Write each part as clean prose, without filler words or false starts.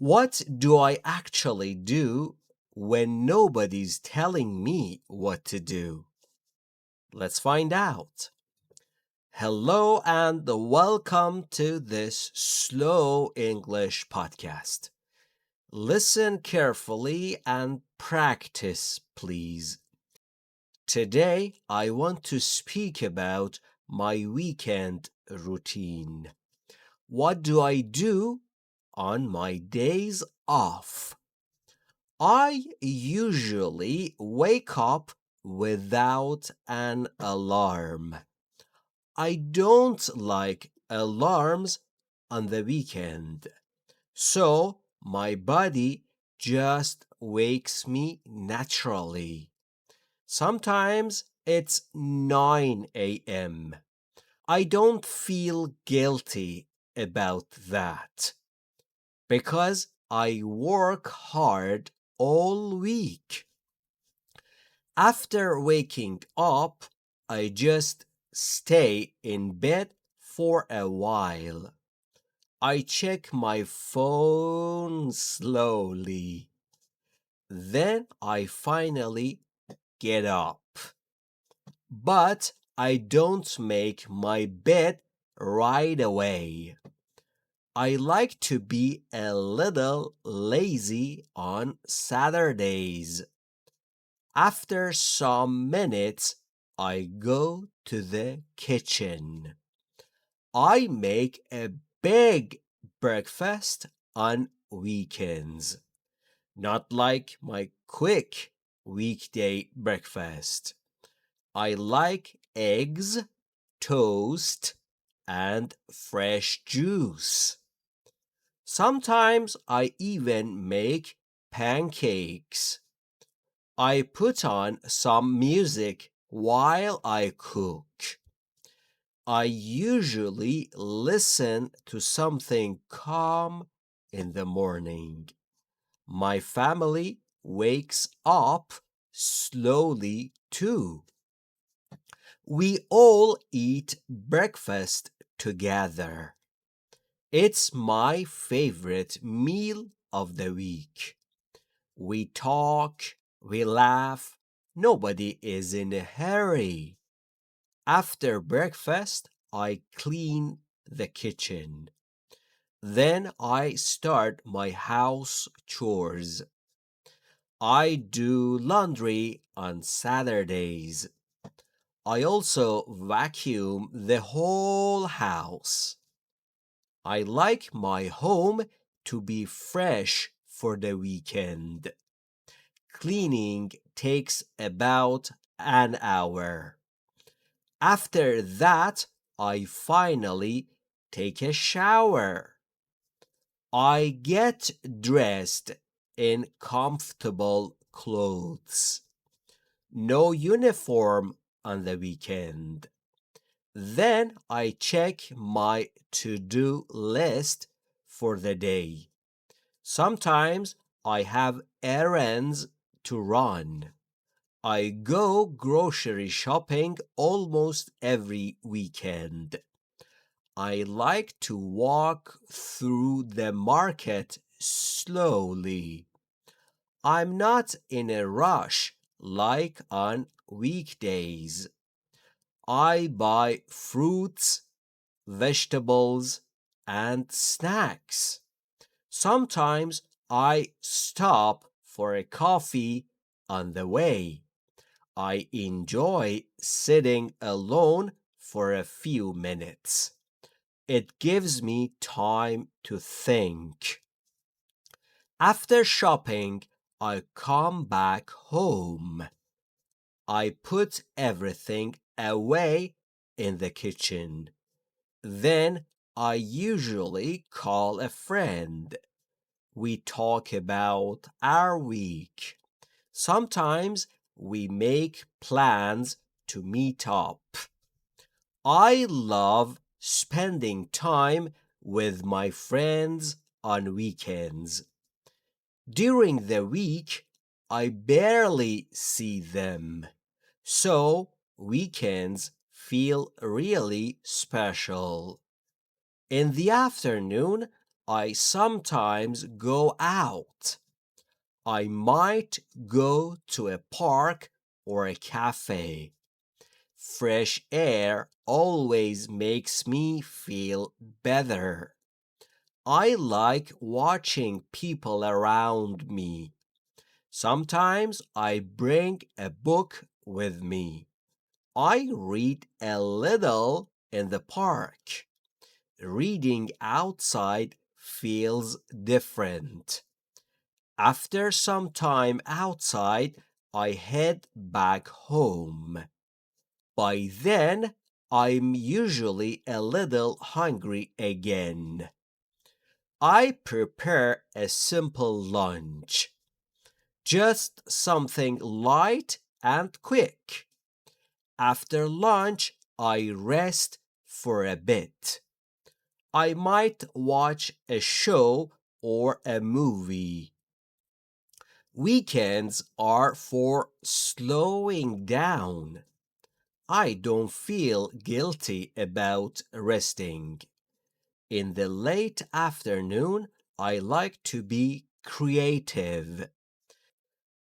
What do I actually do when nobody's telling me what to do? Let's find out. Hello and welcome to this slow English podcast. Listen carefully and practice, please. Today, I want to speak about my weekend routine. What do I do on my days off? I usually wake up without an alarm. I don't like alarms on the weekend, so my body just wakes me naturally. Sometimes it's 9 a.m. I don't feel guilty about that because I work hard all week. After waking up, I just stay in bed for a while. I check my phone slowly. Then I finally get up. But I don't make my bed right away. I like to be a little lazy on Saturdays. After some minutes, I go to the kitchen. I make a big breakfast on weekends, not like my quick weekday breakfast. I like eggs, toast, and fresh juice. Sometimes I even make pancakes. I put on some music while I cook. I usually listen to something calm in the morning. My family wakes up slowly too. We all eat breakfast together. It's my favorite meal of the week. We talk, we laugh, nobody is in a hurry. After breakfast, I clean the kitchen. Then I start my house chores. I do laundry on Saturdays. I also vacuum the whole house. I like my home to be fresh for the weekend. Cleaning takes about an hour. After that, I finally take a shower. I get dressed in comfortable clothes. No uniform on the weekend. Then I check my to-do list for the day. Sometimes I have errands to run. I go grocery shopping almost every weekend. I like to walk through the market slowly. I'm not in a rush like on weekdays. I buy fruits, vegetables, and snacks. Sometimes I stop for a coffee on the way. I enjoy sitting alone for a few minutes. It gives me time to think. After shopping, I come back home. I put everything away in the kitchen. Then I usually call a friend. We talk about our week. Sometimes we make plans to meet up. I love spending time with my friends on weekends. During the week, I barely see them. So, weekends feel really special. In the afternoon, I sometimes go out. I might go to a park or a cafe. Fresh air always makes me feel better. I like watching people around me. Sometimes I bring a book with me. I read a little in the park. Reading outside feels different. After some time outside, I head back home. By then, I'm usually a little hungry again. I prepare a simple lunch, just something light and quick. After lunch, I rest for a bit. I might watch a show or a movie. Weekends are for slowing down. I don't feel guilty about resting. In the late afternoon, I like to be creative.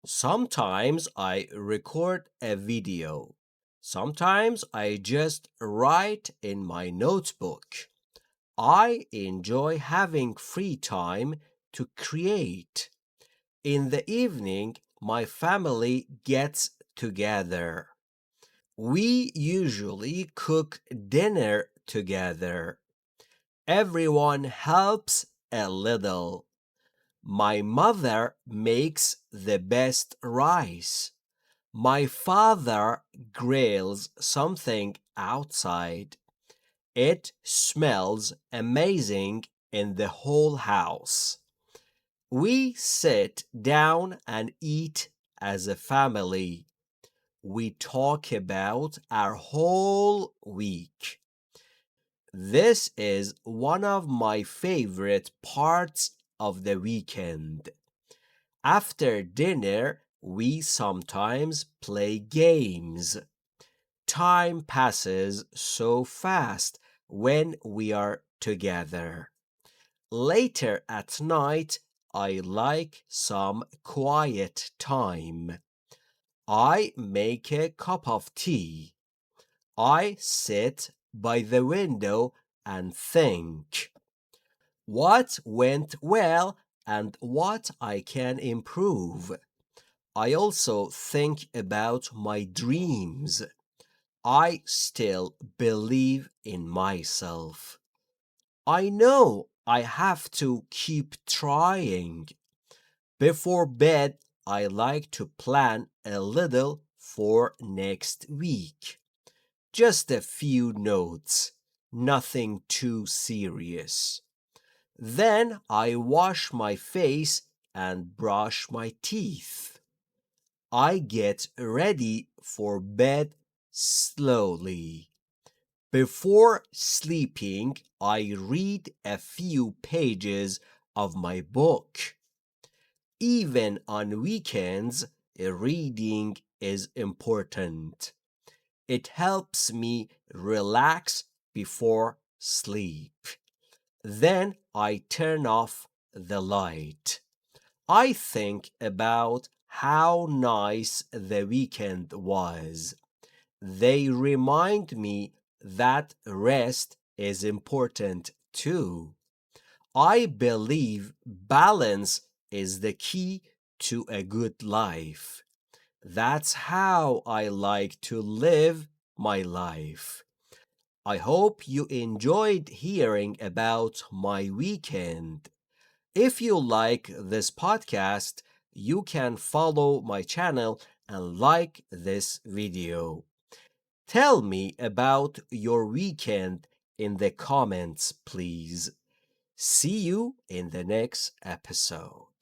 Sometimes I record a video. Sometimes I just write in my notebook. I enjoy having free time to create. In the evening, my family gets together. We usually cook dinner together. Everyone helps a little. My mother makes the best rice. My father grills something outside. It smells amazing in the whole house. We sit down and eat as a family. We talk about our whole week. This is one of my favorite parts of the weekend. After dinner, we sometimes play games. Time passes so fast when we are together. Later at night, I like some quiet time. I make a cup of tea. I sit by the window and think what went well and what I can improve. I also think about my dreams. I still believe in myself. I know I have to keep trying. Before bed, I like to plan a little for next week. Just a few notes, nothing too serious. Then I wash my face and brush my teeth. I get ready for bed slowly. Before sleeping, I read a few pages of my book. Even on weekends, reading is important. It helps me relax before sleep. Then I turn off the light. I think about how nice the weekend was. They remind me that rest is important too. I believe balance is the key to a good life. That's how I like to live my life. I hope you enjoyed hearing about my weekend. If you like this podcast, you can follow my channel and like this video. Tell me about your weekend in the comments, please. See you in the next episode.